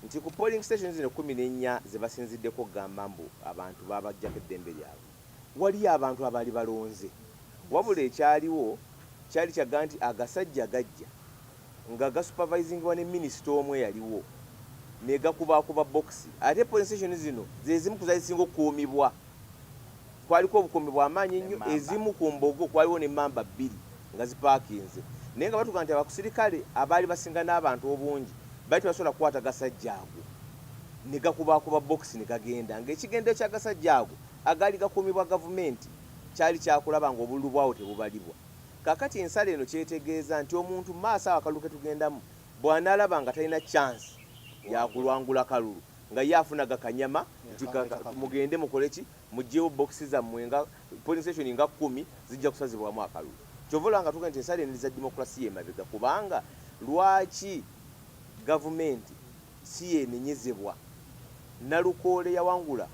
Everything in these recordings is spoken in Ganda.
nti ku polling stations zino 14 ze basinziddeko kugamba mbu abantu babajjako eddembe lyabwe waliyo abantu abaali balonze wabula ekyaliwo kyali kyaga nti agasajja gajja nga gasupervisingwa ne minisita omwe yaliwo ne gakubakuba boxi ate polling station zino zezimu kuzazisinga okukuumibwa kwaliko obukuumi bw'amaanyi ennyo ezimu ku mbogo kwaliwo n'emmamba 2 nga zipaakinze naye nga batuga nti abakusirikale abaali basinga n'abantu obungi bali tebasobola kukwata gasajja ago ne gakubakuba boxi ne gagenda ng'ekigendero kya gasajja ago agaali gakuumibwa gavumenti kyali kyakulaba nga obululu bwawo tebubalibwa kakati ensala eno kyetegeeza nti omuntu maaso akalulu ke tugendamu bw'anaalaba nga talina chance yakulwangula kalulu nga ye afuna gakanyama nti mugende mukole ki mugyewo boxi zammwe nga polling station nga 10 zijja kusazibwamu akalulu kyovula nga tuga nti ensala eno za demokrasiya emabega kubanga lwaki gavumenti si yenenyezebwa nalukoole yawangula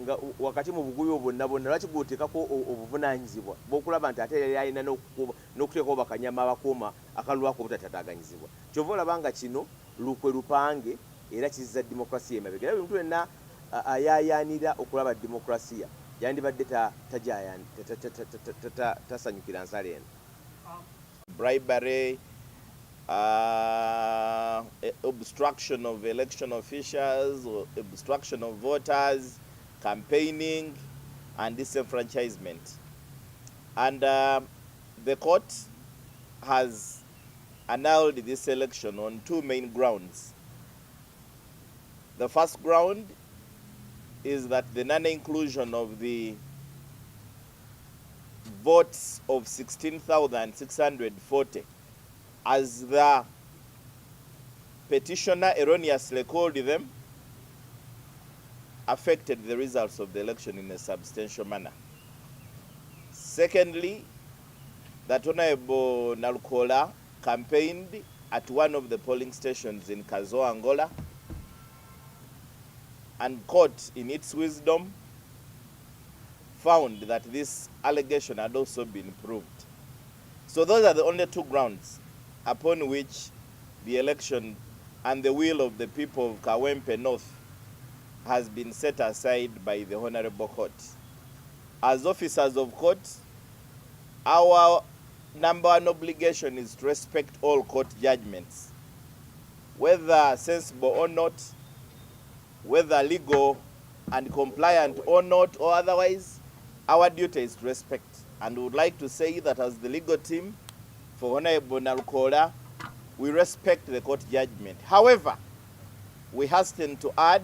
nga wakati mu buguyo bwonna bwonna lwaki gwoteekako obuvunaanyizibwa bwokulaba nti ate yali alina n'okuteekawo bakanyama abakuuma akalulu ako obutatataaganyizibwa kyova olaba nga kino lukwe lupange era kizza demokrasiya emabega era buli muntu yenna ayaayaanira okulaba demokrasiya yandibadde tasanyukira nsala eno. Bribery, obstruction of election officials, or obstruction of voters, campaigning, and disenfranchisement. And the court has annulled this election on 2 main grounds. The first ground is that the non-inclusion of the votes of 16,640 as the petitioner erroneously called them affected the results of the election in a substantial manner. Secondly, that Honorable Nalukola campaigned at one of the polling stations in Kazo, Angola, and court, in its wisdom, found that this allegation had also been proved. So those are the only 2 grounds upon which the election and the will of the people of Kawempe North has been set aside by the Honorable Court. As officers of court, our number 1 obligation is to respect all court judgments, whether sensible or not, whether legal and compliant or not, or otherwise. Our duty is to respect. And we would like to say that as the legal team for Honorable Nalukola, we respect the court judgment. However, we hasten to add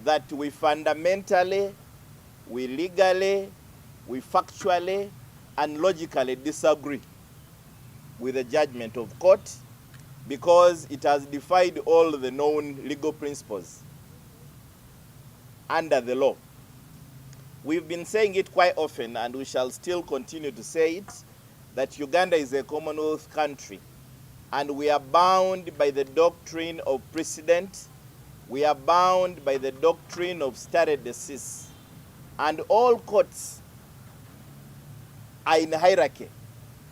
that we fundamentally, we legally, we factually, and logically disagree with the judgment of court because it has defied all the known legal principles under the law. We've been saying it quite often, and we shall still continue to say it, that Uganda is a Commonwealth country, and we are bound by the doctrine of precedent. We are bound by the doctrine of stare decisis. And all courts are in hierarchy.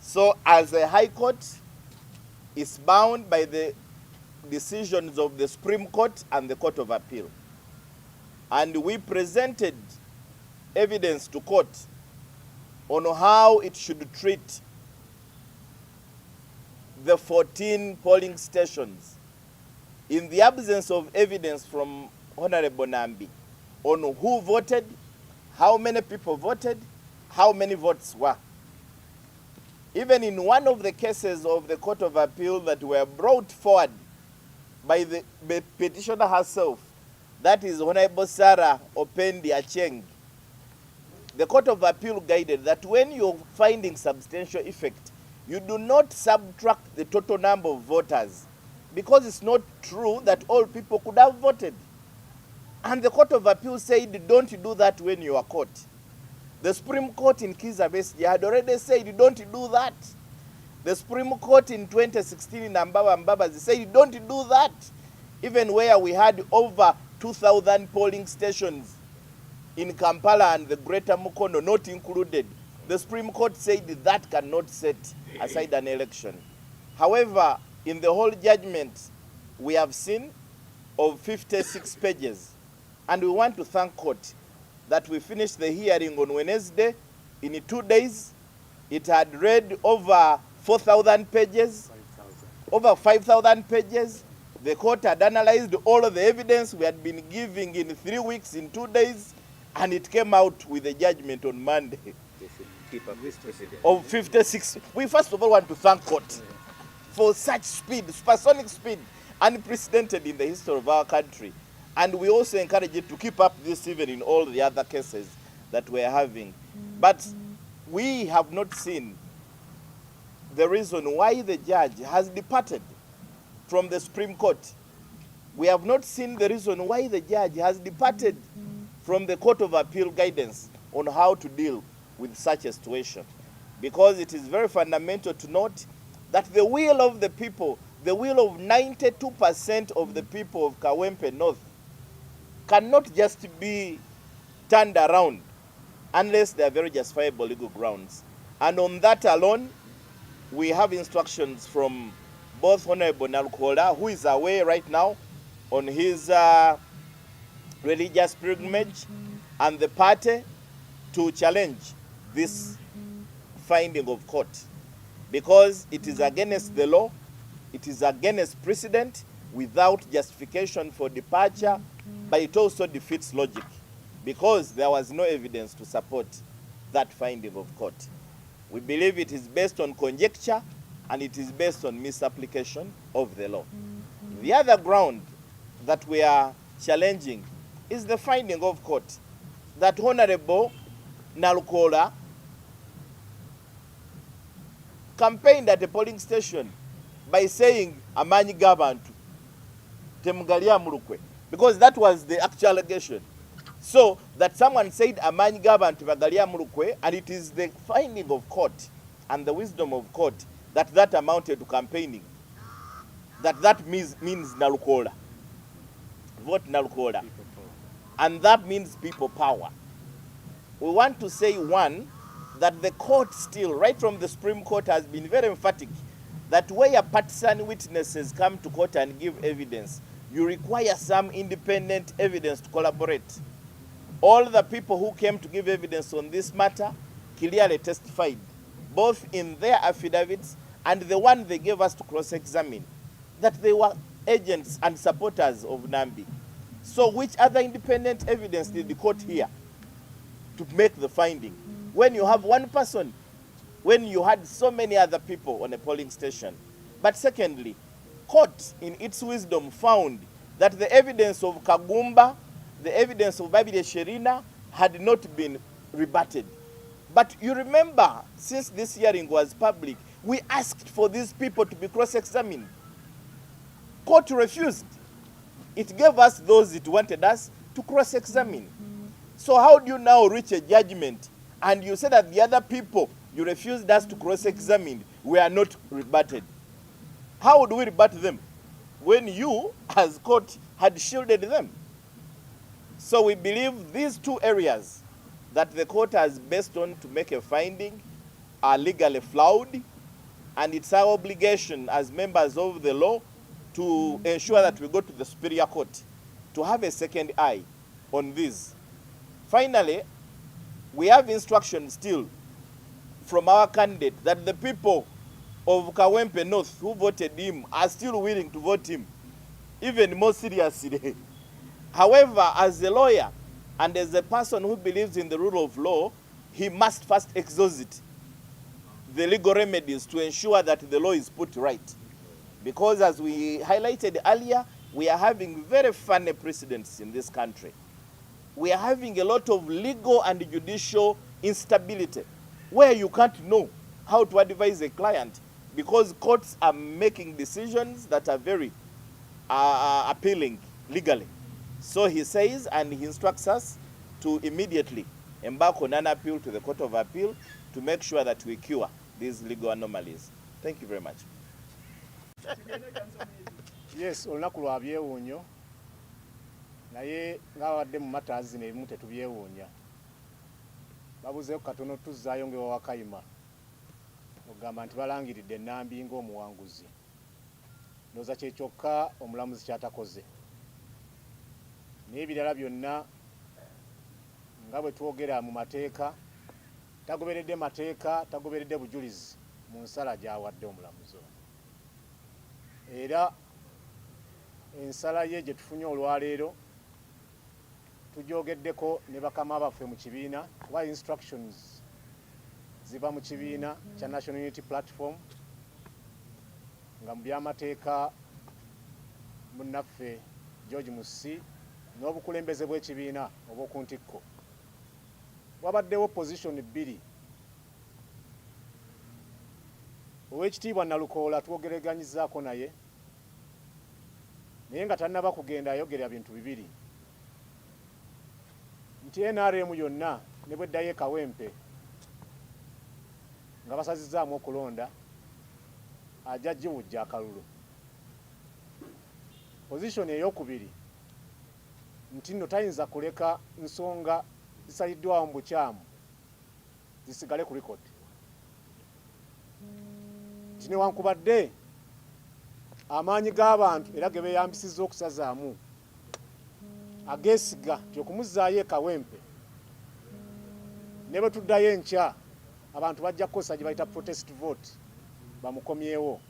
So as a high court is bound by the decisions of the Supreme Court and the Court of Appeal. And we presented evidence to court on how it should treat the 14 polling stations in the absence of evidence from Honorable Nambi on who voted, how many people voted, how many votes were. Even in one of the cases of the Court of Appeal that were brought forward by the petitioner herself, that is Honorable Sarah Opendi Acheng, the Court of Appeal guided that when you're finding substantial effect, you do not subtract the total number of voters because it's not true that all people could have voted. And the Court of Appeal said, don't do that when you are caught. The Supreme Court in Kizza Besigye had already said, don't do that. The Supreme Court in 2016 in Mbabazi said, don't do that. Even where we had over 2,000 polling stations in Kampala and the Greater Mukono not included, the Supreme Court said that cannot set aside an election. However, in the whole judgment, we have seen of 56 pages. And we want to thank court that we finished the hearing on Wednesday in 2 days. It had read over 4,000 pages, over 5,000 pages. The court had analyzed all of the evidence we had been giving in 3 weeks, in 2 days, and it came out with a judgment on Monday Keep up this precedent. of 56. We first of all want to thank court for such speed, supersonic speed, unprecedented in the history of our country. And we also encourage it to keep up this even in all the other cases that we're having. But we have not seen the reason why the judge has departed from the Supreme Court. We have not seen the reason why the judge has departed from the Court of Appeal guidance on how to deal with such a situation. Because it is very fundamental to note that the will of the people, the will of 92% of the people of Kawempe North, cannot just be turned around unless there are very justifiable legal grounds. And on that alone, we have instructions from both Honorable Nalukola, who is away right now on his religious pilgrimage, and the party to challenge this finding of court, because it is against the law, it is against precedent, without justification for departure, but it also defeats logic, because there was no evidence to support that finding of court. We believe it is based on conjecture, and it is based on misapplication of the law. The other ground that we are challenging is the finding of court that Honorable Nalukola campaigned at a polling station by saying amanyi g'abantu temugalya mulukwe, because that was the actual allegation. So that someone said amanyi g'abantu bagalya mulukwe, and it is the finding of court and the wisdom of court that amounted to campaigning, that means Nalukola, vote Nalukola, and that means people power. We want to say, one, that the court still, right from the Supreme Court, has been very emphatic that where partisan witnesses come to court and give evidence, you require some independent evidence to collaborate. All the people who came to give evidence on this matter clearly testified, both in their affidavits and the one they gave us to cross-examine, that they were agents and supporters of Nambi. So which other independent evidence did the court hear to make the finding? When you have one person, when you had so many other people on a polling station. But secondly, court in its wisdom found that the evidence of Kagumba, the evidence of Babide Sherina had not been rebutted. But you remember, since this hearing was public, we asked for these people to be cross-examined. Court refused. It gave us those it wanted us to cross-examine. So how do you now reach a judgment and you say that the other people you refused us to cross-examine were not rebutted? How do we rebut them when you, as court, had shielded them? So we believe these two areas that the court has based on to make a finding are legally flawed, and it's our obligation as members of the law to ensure that we go to the Superior Court to have a second eye on this. Finally, we have instructions still from our candidate that the people of Kawempe North who voted him are still willing to vote him, even more seriously. However, as a lawyer and as a person who believes in the rule of law, he must first exhaust the legal remedies to ensure that the law is put right. Because as we highlighted earlier, we are having very funny precedents in this country. We are having a lot of legal and judicial instability where you can't know how to advise a client because courts are making decisions that are very appealing legally. So he says, and he instructs us to immediately embark on an appeal to the Court of Appeal to make sure that we cure these legal anomalies. Thank you very much. Yes, olunaku lwa byewuunyo naye ng'awadde mu matters zino ebimu tetubyewuunya. Babuzeeko katono tuzzaayo ng'ewa Wakayima ogamba nti balangiridde Nambi ng'omuwanguzi. Ndowooza kye kyokka omulamuzi ky'atakoze. n'ebirala byonna nga bwe twogera mu mateeka tagoberedde mateeka tagoberedde bujulizi mu nsala gy'awadde omulamuzi ono. Era ensala ye gye tufunye olwaleero tugyogeddeko ne bakama baffe mu kibiina kuba instructions ziva mu kibiina kya National Unity Platform nga mu byamateeka munnaffe George Musi n'obukulembeze bw'ekibiina obw'oku ntikko wabaddewo position bbiri. Oweekitiibwa Nalukoola twogereganyizaako naye nga tannaba kugenda ayogera bintu bibiri nti NRM yonna ne bweddayo e Kawempe nga basazizaamu okulonda ajja giwujja akalulu. Position ey'okubiri nti nno tayinza kuleka nsonga zisaliddwawo mu bukyamu zisigale ku likodi nti newankubadde amaanyi g'abantu era ge beeyambisizza okusazaamu ageesiga nti okumuzzaayo e Kawempe ne bwe tuddayo enkya abantu bajja kukozesa gye bayita protest vote bamukomyewo.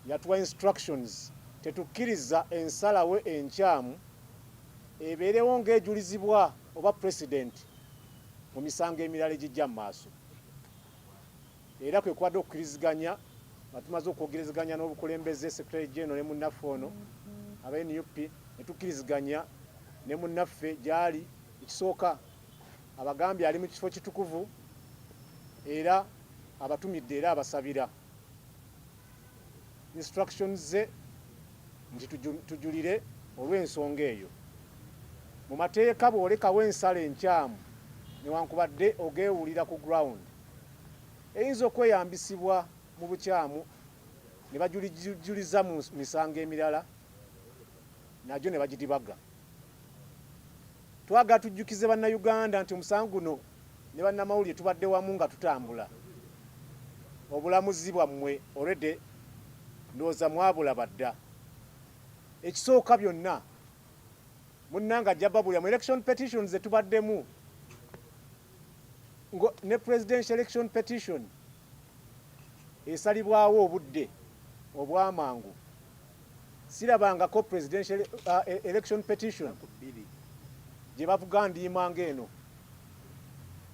Yatuwa instructions tetukkiriza ensalawe enkyamu ebeerewo ng'ejulizibwa oba president mu misango emirala egijja mu maaso. Era kwe kubadde okukkiriziganya nga tumaze okwogerezeganya n'obukulembeze Secretary General ne munnaffe ono aba NUP ne tukkiriziganya ne munnaffe gy'ali ekisooka abagambye ali mu kifo kitukuvu era abatumidde era abasabira. Instructions ze nti tujulire olw'ensonga eyo. Mu mateeka bw'olekawo ensala enkyamu newankubadde ogeewulira ku ground eyinza okweyambisibwa mu bukyamu ne bajulijuliza mu misango emirala nagyo ne bagidibaga. Twagala tujjukize bannayuganda nti omusango guno ne bannamawulire tubadde wamu nga tutambula. Obulamuzi bwammwe already ndowooza mwabulaba dda. Ekisooka byonna munnanga ajja babulya mu election petitions ze tubaddemu ne presidential election petition esalibwawo obudde obwamangu. Sirabangako presidential election petition gye bavuga ndiima ng'eno.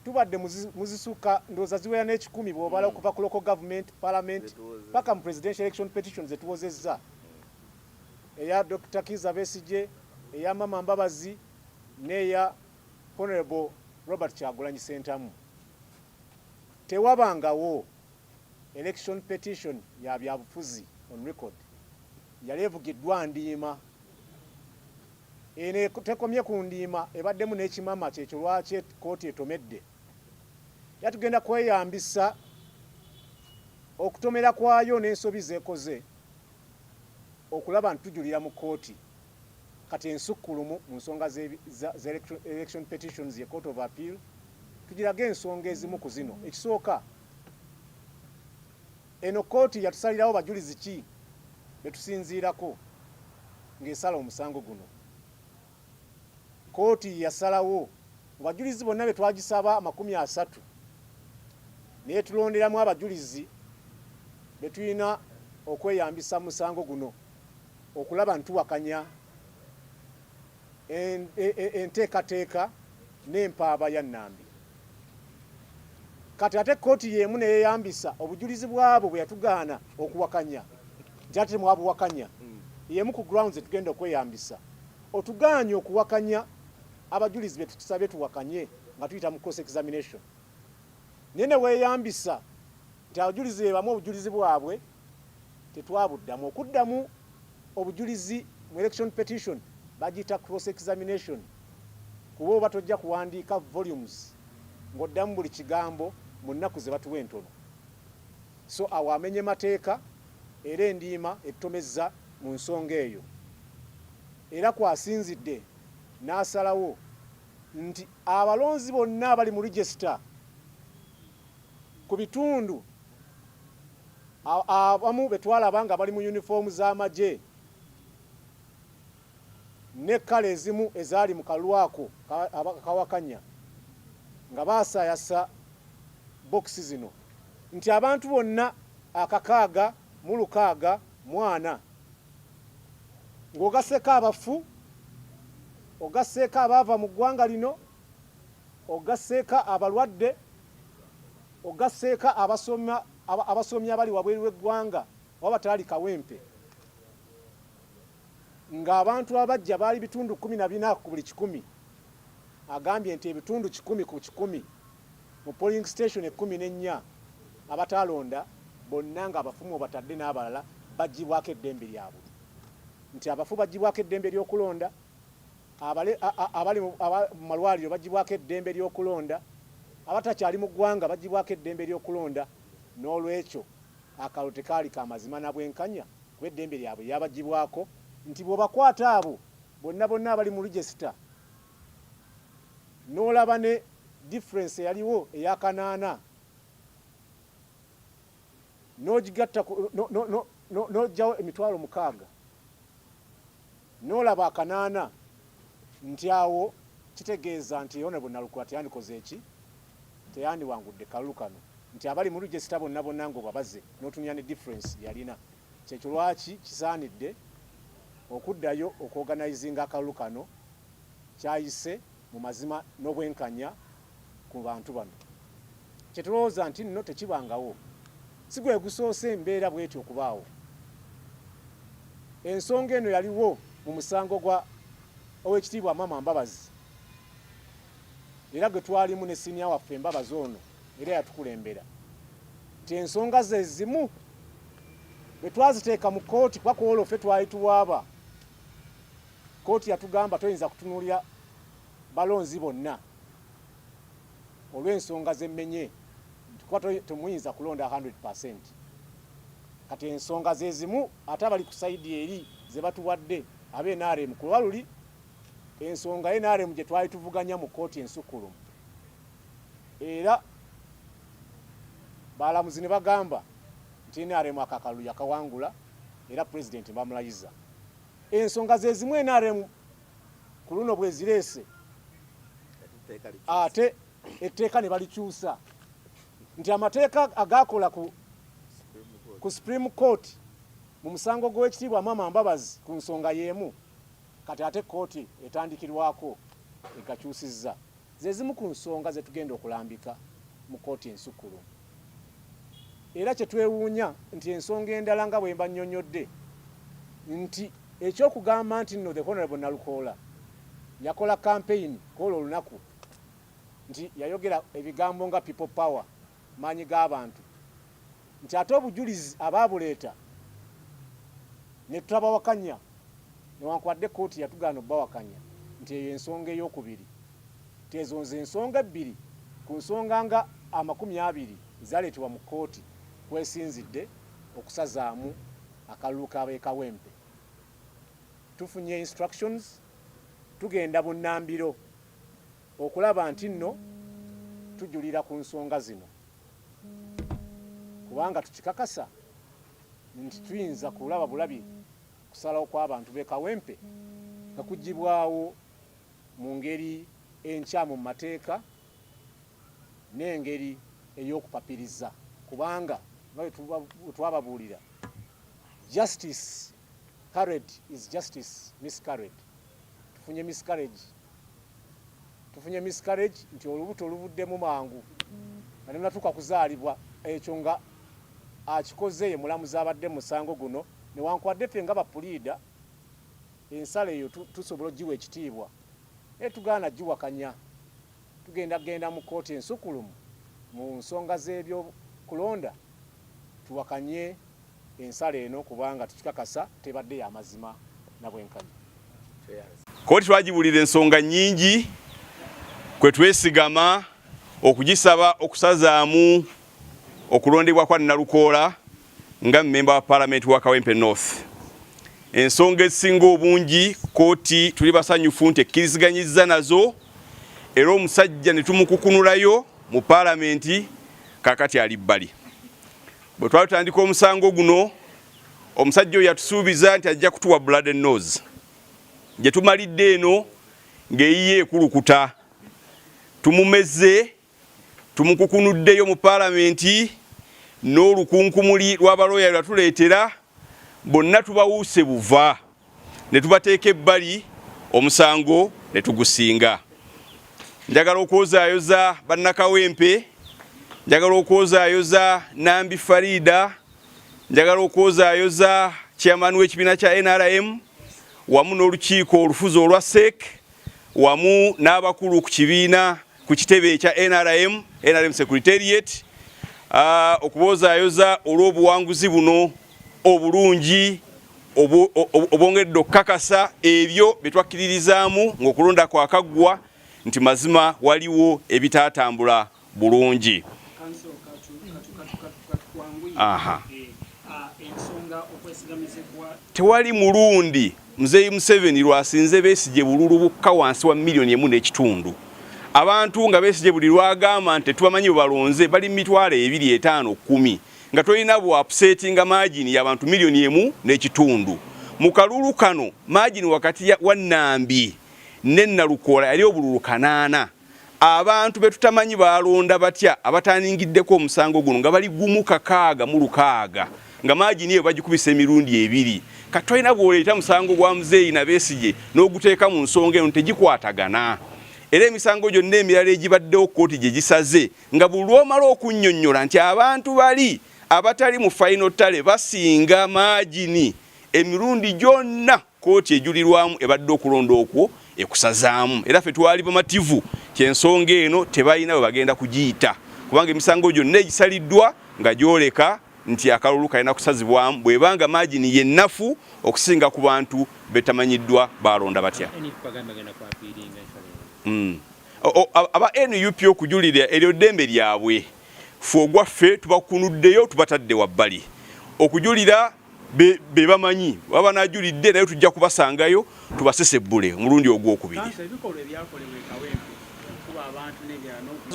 Tubadde muzisuka ndowooza ziwera n'ekikumi bw'obala okuva ku local government parliament paka mu presidential election petitions ze tuwozezza. Eya Dr. Kizza Besigye, eya Mama Mbabazi n'eya Honorable Robert Kyagulanyi Ssentamu. Tewabangawo election petition ya byabufuzi on record yali evugiddwa ndiima. Ene tekomye ku ndiima ebaddemu n'ekimama kyekyo lwaki kooti etomedde. Yatugenda kweyambisa okutomera kwayo n'ensobi zeekoze okulaba ntujulira mu kooti kati ensukkulumu mu nsonga election petitions ye Court of Appeal tugirage ensonga ezimu ku zino. Ekisooka eno kooti yatusalirawo bajulizi ki betusinziirako ng'esala omusango guno. Kooti yasalawo abajulizi bonna be twagisaba 30 naye tulonderamu abajulizi be tulina okweyambisa musango guno okulaba ntuwakanya enteekateeka n'empaaba ya Nnambi. Kati ate kooti y'emu ne yeeyambisa obujulizi bwabo bwe yatugaana okuwakanya nti ate mwabuwakanya y'emu ku grounds tugenda okweyambisa otugaanye okuwakanya abajulizi be tutusabye tuwakanye nga tuyita mu cross examination. Nene weeyambisa nti abajulizi be bamu obujulizi bwabwe tetwabuddamu okuddamu obujulizi mu election petition bagiyita cross examination kuba oba tojja kuwandiika volumes ng'oddamu buli kigambo mu nnaku ze batuwa entono. So awo amenye mateeka era endiima ettomezza mu nsonga eyo. Era kwasinzidde n'asalawo nti abalonzi bonna abali mu register ku bitundu abamu betwalaba nga bali mu uniform z'amagye ne kale ezimu ezaali mu kalwako kawakanya nga baasayasa bokisi zino nti abantu bonna akakaaga mu 640 ng'ogasseeko abafu ogasseeko abaava mu ggwanga lino ogasseeko abalwadde ogasseeko abasomi abali wabweru w'eggwanga oba batali kawempe ng'abantu abajja baali bitundu 14 ku buli 100 agambye nti ebitundu 10 ku 10 mu polling station 14 abatalonda bonna nga abafumu batadde n'abalala bagibwako eddembe lyabwe nti abafu bagibwako eddembe ly'okulonda abali mu malwaliro bagibwako eddembe ly'okulonda abatakyali mu ggwanga bagibwako eddembe ly'okulonda n'olwekyo akalo tekaali ka mazima na bwenkanya kuba eddembe lyabwe lyabagibwako nti bw'obakwata abo bonna abali mu register n'olaba ne difference yaliwo ey'akanaana n'ogigatta n'ojjawo emitwalo 6 n'olaba akanaana nti awo kitegeeza nti Honorable Nalukula teyandikoze eki teyandiwangudde kalulu kano nti abali mu register bonna ngo babaze n'otunya ne difference yalina kyekyo lwaki kisaanidde okuddayo okuorganizinga akalulu kano kyayise mu mazima n'obwenkanya ku bantu bano kyetulowooza nti nno tekibangawo si gwe gusoose embeera bw'etyo okubaawo ensonga eno yaliwo mu musango gwa Oweekitiibwa Mama Mbabazi era gwe twalimu ne siniya waffe Mbabazi ono era yatukulembera nti ensonga ze zimu bwe twaziteeka mu kooti kwa kuwola ffe twali tuwaaba kooti yatugamba toyinza kutunuulira balonzi bonna olw'ensonga z'emmenye kuba temuyinza kulonda 100%. Kati ensonga ze zimu ate abali ku sayidi eri ze batuwadde abe NRM ku lwaluli ensonga NRM gye twali tuvuganya mu kooti ensukulumu era balamuzi ne bagamba nti NRM akakalu yakawangula era president bamulayiza ensonga ze zimu NRM ku luno bwe zireese ate etteeka ne balikyusa nti amateeka agakola ku Supreme Court mu musango gw'Oweekitiibwa Mama Mbabazi ku nsonga y'emu kati ate kooti etandikirwako egakyusizza ze zimu ku nsonga ze tugenda okulambika mu kooti ensukulu era kye twewuunya nti ensonga endala nga bwe mba nnyonnyodde nti ekyokugamba nti nno the Honorable Nalukoola yakola campaign kola olunaku nti yayogera ebigambo nga people power maanyi g'abantu nti ate obujulizi abaabuleeta ne tutabawakanya newankubadde kooti yatugaana obbawakanya nti eyo ensonga ey'okubiri tezo nze ensonga ebbiri ku nsonga nga 20 zaleetebwa mu kooti kwesinzidde okusazaamu akalulu k'abeekawempe tufunye instructions tugenda bunnambiro okulaba nti nno tujulira ku nsonga zino kubanga tukikakasa nti tuyinza kulaba bulabi kusalawo kw'abantu b'ekawempe nga kugibwawo mu ngeri enkyamu mu mateeka n'engeri ey'okupapiriza kubanga twababuulira justice carried is justice miscarried tufunye miscarriage nti olubuto oluvuddemu mangu nga nenatuuka kuzaalibwa ekyo nga akikoze ye mulamuzi abadde musango guno newankubadde ffe nga bapuliida ensala eyo tusobola ogiwa ekitiibwa naye tugaana giwakanya genda mu kooti ensukulumu mu nsonga z'ebyokulonda tuwakanye ensala eno kubanga tukikakasa tebadde ya mazima na bwenkanya. Kooti twagibulira ensonga nnyingi kwe twesigama okugisaba okusazaamu okulondebwa kwa Nalukoola nga mmemba wa Parliament wa Kawempe North. Ensonga ezisinga obungi kooti tuli basanyufu nti ekkiriziganyizza nazo era omusajja ne tumukukunulayo mu Parliament kakati ali bbali. Bwe twatandika omusango guno omusajja oyo yatusuubiza nti ajja kutuwa blood and nose gye tumalidde eno ng'eyiye ekulukuta tumumeze tumukukunuddeyo mu paalamenti n'olukunkumuli lw'abalooya lwatuleetera bonna tubawuuse buva ne tubateeka ebbali omusango ne tugusinga. Njagala okwozaayoza bannakawempe, njagala okwozaayoza Nambi Farida, njagala okwozaayoza chairman w'ekibiina kya NRM wamu n'olukiiko olufuzi olwa SEC wamu n'abakulu ku kibiina ku kitebe ekya NRM Secretariat okubozaayoza olw'obuwanguzi buno obulungi obwongedde okukakasa ebyo bye twakkiririzaamu ng'okulonda kwakaggwa nti mazima waliwo ebitaatambula bulungi. Tewali mulundi Muzeeyi Museveni lwasinze Besigye bululu bukka wansi wa $1.5 abantu nga Besigye buli lwagamba nti tubamanyi balonze bali mitwalo 2.5-10 nga tolina bwa upsetting margin y'abantu $1.5 mu kalulu kano margin wakati wa Nambi ne Nalukoola yali obululu 8 abantu betutamanyi balonda batya abatanningiddeko omusango guno nga bali gumu 6 nga margin eyo bagikubisa emirundi 2 katolina bw'oleeta musango gwa Muzeeyi na Besigye n'oguteeka mu nsonga eno tegikwatagana. Era emisango gyonna emirala egibaddewo kkooti gye gisaze nga buli lw'omala okunnyonnyola nti abantu bali abatali mu final tale basinga margin emirundi gyonna kkooti ejulirwamu ebadde okulonda okwo ekusazaamu. Era ffe twali bamativu kyensonga eno tebalina bwe bagenda kugiyita kubanga emisango gyonna egisaliddwa nga gyoleka nti akalulu kalina kusazibwamu bwebanga margin yennafu okusinga ku bantu betamanyiddwa balonda batya. Aba NUP okujulira eryo ddembe lyabwe ffe ogwaffe tubakunuddeyo tubatadde wabbali okujulira be bamanyi baba najulidde nayo tujja kubasangayo tubasesebbule omulundi ogwokubiri.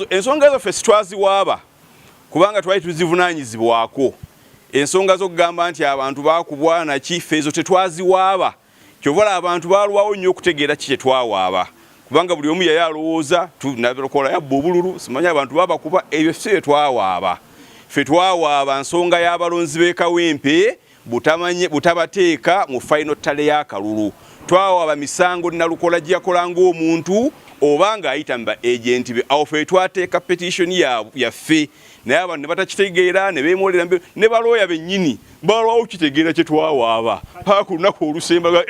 Ensonga zaffe sitwaziwaaba kubanga twali tuzivunaanyizibwako. Ensonga zo kugamba nti abantu bakubwa naki ffe ezo tetwaziwaaba kyovala abantu balwawo nnyo okutegeera ki kye twawaaba kubanga buli omu yali alowooza Nalukoola yabba obululu simanyi abantu babakuba ebyo si bye twawaaba. Ffe twawaaba nsonga y'abalonzi b'e Kawempe butabateeka mu final tale y'akalulu. Twawaaba misango Nalukoola gye yakola ng'omuntu oba ng'ayita mu ba agenti be awo ffe twateeka petition yaffe naye abantu ne batakitegeera ne beemolera ne balooya bennyini balwawo kitegeera kye twawaaba paka ku lunaku olusembaga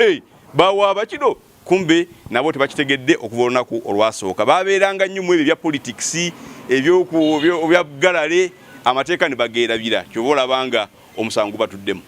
bawaaba kino kumbe nabo tebakitegedde okuva olunaku olwasooka. Babeeranga nnyo mu ebyo bya politics ebya galale amateeka ne bageerabira kyoba olabanga omusango batuddemu.